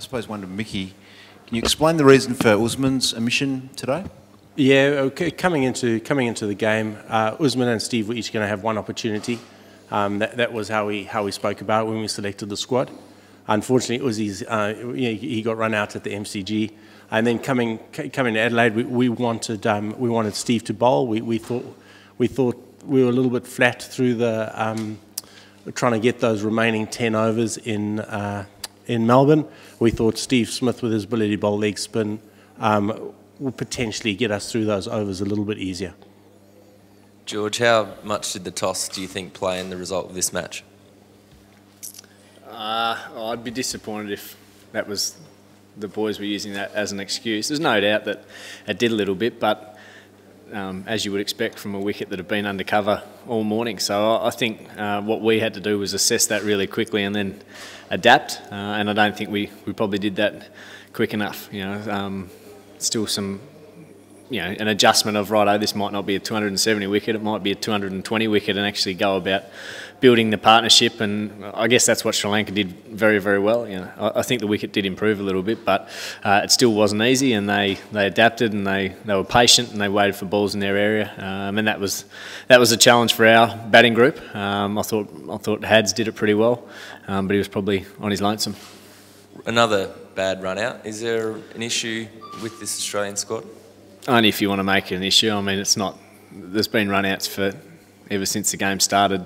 suppose one to Mickey. Can you explain the reason for Usman's omission today? Yeah, okay, coming into the game, Usman and Steve were each going to have one opportunity. That was how we spoke about it when we selected the squad. Unfortunately, Uzi's he got run out at the MCG, and then coming to Adelaide, we wanted Steve to bowl. We thought we were a little bit flat through the trying to get those remaining 10 overs in Melbourne. We thought Steve Smith with his ability to bowl leg spin will potentially get us through those overs a little bit easier. George, how much did the toss, do you think, play in the result of this match? I'd be disappointed if that was the boys were using that as an excuse. There's no doubt that it did a little bit, but as you would expect from a wicket that had been under cover all morning. So I think what we had to do was assess that really quickly and then adapt. And I don't think we probably did that quick enough. Still some, an adjustment of, righto, this might not be a 270 wicket, it might be a 220 wicket, and actually go about building the partnership. And I guess that's what Sri Lanka did very, very well. I think the wicket did improve a little bit, but it still wasn't easy, and they adapted, and they were patient, and they waited for balls in their area. And that was a challenge for our batting group. I thought Hads did it pretty well, but he was probably on his lonesome. Another bad run out. Is there an issue with this Australian squad? Only if you want to make it an issue. I mean, it's not. There's been run-outs for ever since the game started.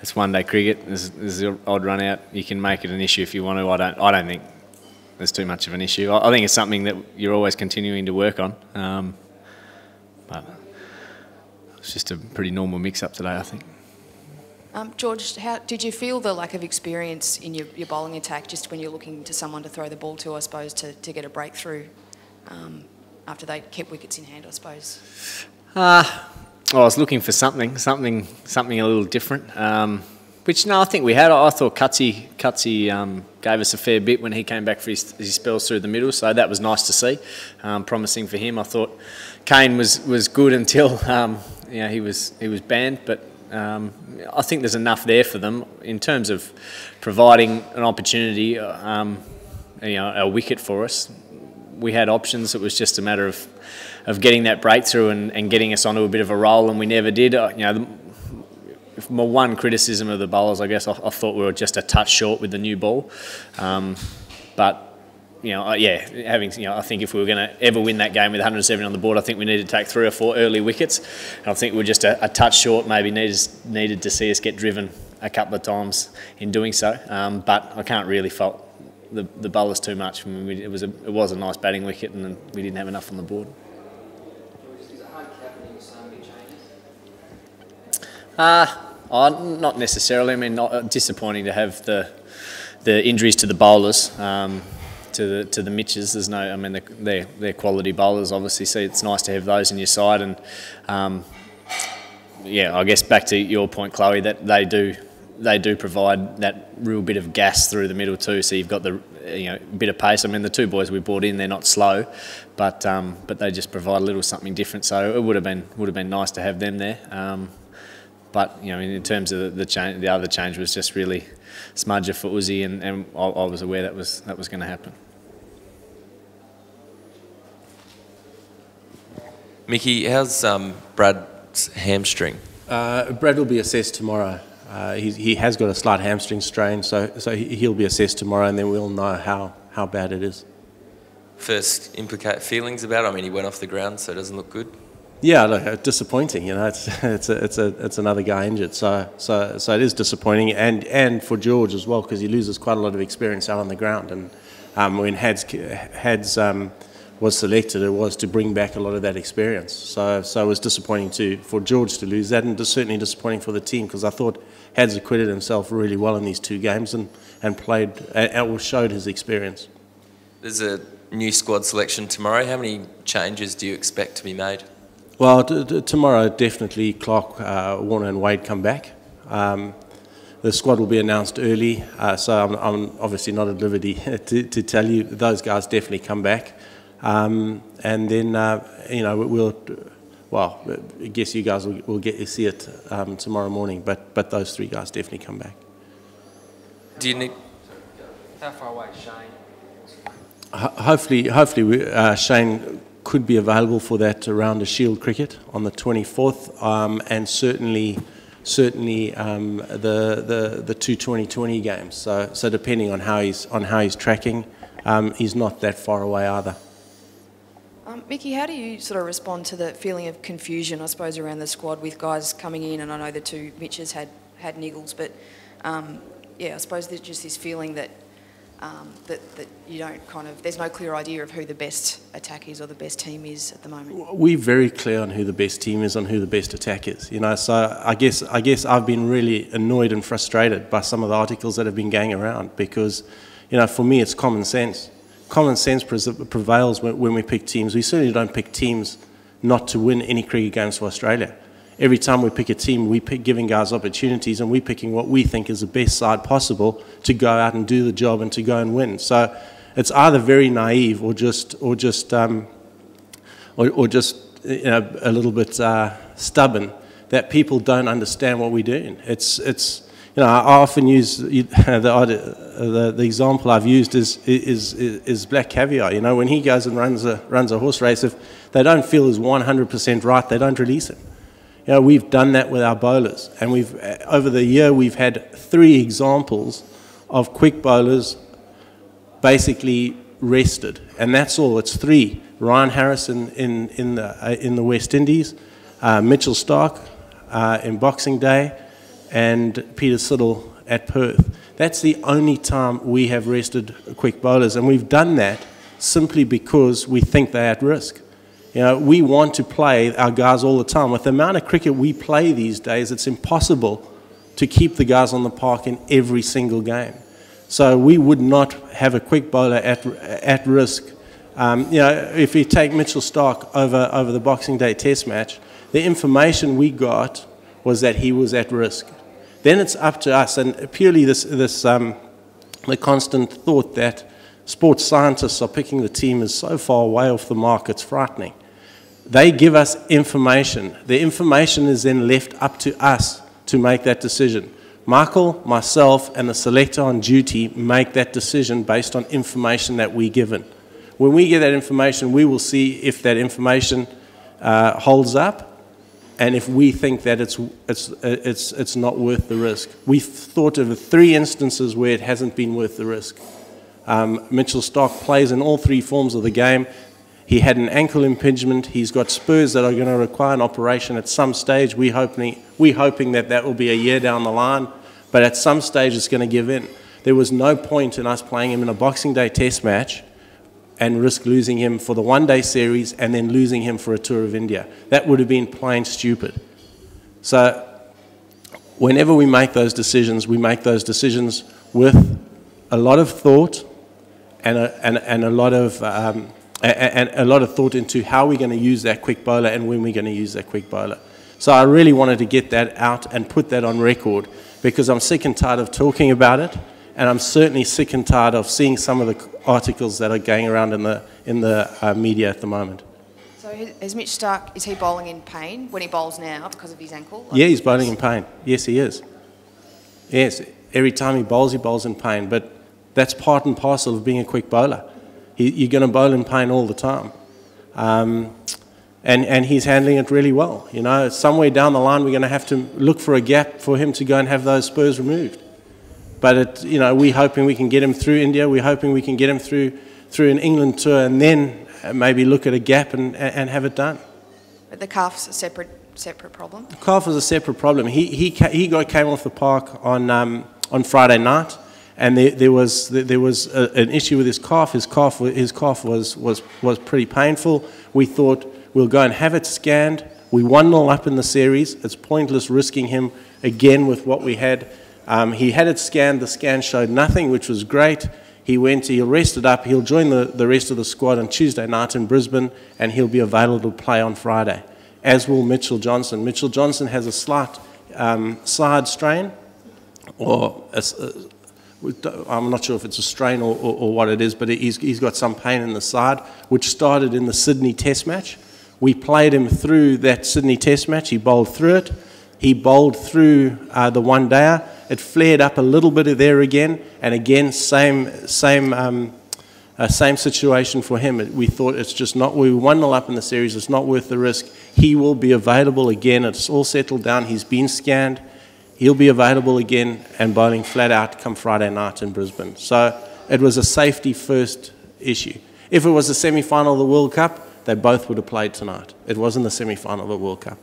It's one-day cricket. There's an odd run-out. You can make it an issue if you want to. I don't think there's too much of an issue. I think it's something that you're always continuing to work on. But it's just a pretty normal mix-up today, I think. George, how did you feel the lack of experience in your bowling attack just when you're looking to someone to throw the ball to, I suppose, to get a breakthrough after they kept wickets in hand, I suppose? I was looking for something a little different, which, no, I think we had. I thought Cutsy gave us a fair bit when he came back for his spells through the middle, so that was nice to see, promising for him. I thought Kane was good until he was banned, but I think there's enough there for them in terms of providing an opportunity, a wicket for us. We had options. It was just a matter of getting that breakthrough and getting us onto a bit of a roll, and we never did. My one criticism of the bowlers, I guess, I thought we were just a touch short with the new ball. But I think if we were going to ever win that game with 107 on the board, I think we needed to take 3 or 4 early wickets. And I think we were just a touch short, maybe needed to see us get driven a couple of times in doing so. But I can't really fault the bowlers too much. I mean, it was a nice batting wicket, and we didn't have enough on the board. Is it hard captaining so many changes? Not necessarily. I mean, not disappointing to have the injuries to the bowlers. To the Mitches, there's no. I mean, they're quality bowlers, obviously. So it's nice to have those in your side, and I guess back to your point, Chloe, that they do provide that real bit of gas through the middle too. So you've got the bit of pace. I mean, the 2 boys we brought in, they're not slow, but they just provide a little something different. So it would have been nice to have them there. But in terms of the other change was just really smudger for Uzi, and I was aware that was going to happen. Mickey, how's Brad's hamstring? Brad will be assessed tomorrow. He has got a slight hamstring strain, so he'll be assessed tomorrow, and then we'll know how bad it is. First feelings about it? I mean, he went off the ground, so it doesn't look good. Yeah, look, disappointing. It's another guy injured, so it is disappointing, and for George as well, because he loses quite a lot of experience out on the ground. And when Hads was selected, it was to bring back a lot of that experience. So it was disappointing for George to lose that, and certainly disappointing for the team, because I thought Hads acquitted himself really well in these 2 games and played and showed his experience. There's a new squad selection tomorrow. How many changes do you expect to be made? Well, tomorrow definitely Clark, Warner and Wade come back. The squad will be announced early, so I'm obviously not at liberty to tell you. Those guys definitely come back. And then, I guess you guys will get to see it tomorrow morning, but those 3 guys definitely come back. Do you need... How far away is Shane? Hopefully, Shane could be available for that round of Shield cricket on the 24th, and certainly the two 2020 games. So depending on how he's tracking, he's not that far away either. Mickey, how do you sort of respond to the feeling of confusion, I suppose, around the squad with guys coming in, and I know the two Mitches had niggles, but yeah, I suppose there's just this feeling that that you don't there's no clear idea of who the best attack is or the best team is at the moment. We're very clear on who the best team is, on who the best attack is. You know, so I guess I've been really annoyed and frustrated by some of the articles that have been going around, because, you know, for me it's common sense. Common sense prevails when we pick teams. We certainly don't pick teams not to win any cricket games for Australia. Every time we pick a team, we pick giving guys opportunities, and we're picking what we think is the best side possible to go out and do the job and to go and win. So it's either very naive or just you know, a little bit stubborn that people don't understand what we're doing. It's you know, I often use the example I've used is Black Caviar. You know, when he goes and runs a horse race, if they don't feel is 100% right, they don't release him. You know, we've done that with our bowlers, and over the year we've had 3 examples of quick bowlers basically rested, and that's all. It's 3: Ryan Harris in the West Indies, Mitchell Starc in Boxing Day, and Peter Siddle at Perth. That's the only time we have rested quick bowlers, and we've done that simply because we think they're at risk. You know, we want to play our guys all the time. With the amount of cricket we play these days, it's impossible to keep the guys on the park in every single game. So we would not have a quick bowler at risk. You know, if you take Mitchell Starc over the Boxing Day Test match, the information we got was that he was at risk. Then it's up to us, and purely the constant thought that sports scientists are picking the team is so far away off the mark, it's frightening. They give us information. The information is then left up to us to make that decision. Michael, myself, and the selector on duty make that decision based on information that we're given. When we get that information, we will see if that information holds up, and if we think that it's not worth the risk. We've thought of 3 instances where it hasn't been worth the risk. Mitchell Starc plays in all 3 forms of the game. He had an ankle impingement. He's got spurs that are going to require an operation at some stage. We're hoping that will be a year down the line, but at some stage it's going to give in. There was no point in us playing him in a Boxing Day Test match and risk losing him for the one-day series and then losing him for a tour of India. That would have been plain stupid. So whenever we make those decisions, we make those decisions with a lot of thought and a lot of thought into how we're going to use that quick bowler and when we're going to use that quick bowler. So I really wanted to get that out and put that on record, because I'm sick and tired of talking about it, and I'm certainly sick and tired of seeing some of the articles that are going around in the media at the moment. So is Mitch Starc, is he bowling in pain when he bowls now because of his ankle? Yeah, he's bowling in pain. Yes, he is. Yes, every time he bowls in pain, but that's part and parcel of being a quick bowler. You're going to bowl in pain all the time. And he's handling it really well. You know, somewhere down the line we're going to have to look for a gap for him to go and have those spurs removed. But you know, we're hoping we can get him through India. We're hoping we can get him through an England tour, and then maybe look at a gap and have it done. But the calf's a separate problem. The calf is a separate problem. He came off the park on Friday night, and there was an issue with his calf. His calf was pretty painful. We thought we'll go and have it scanned. We 1-0 up in the series. It's pointless risking him again with what we had. He had it scanned. The scan showed nothing, which was great. He'll rest it up. He'll join the rest of the squad on Tuesday night in Brisbane, and he'll be available to play on Friday, as will Mitchell Johnson. Mitchell Johnson has a slight side strain, or I'm not sure if it's a strain or what it is, but he's got some pain in the side, which started in the Sydney Test match. We played him through that Sydney Test match. He bowled through it. He bowled through the one-dayer. It flared up a little bit there again, and again, same situation for him. We thought it's just not, we were 1-0 up in the series, it's not worth the risk. He will be available again, it's all settled down, he's been scanned, he'll be available again and bowling flat out come Friday night in Brisbane. So it was a safety first issue. If it was the semi-final of the World Cup, they both would have played tonight. It wasn't the semi-final of the World Cup.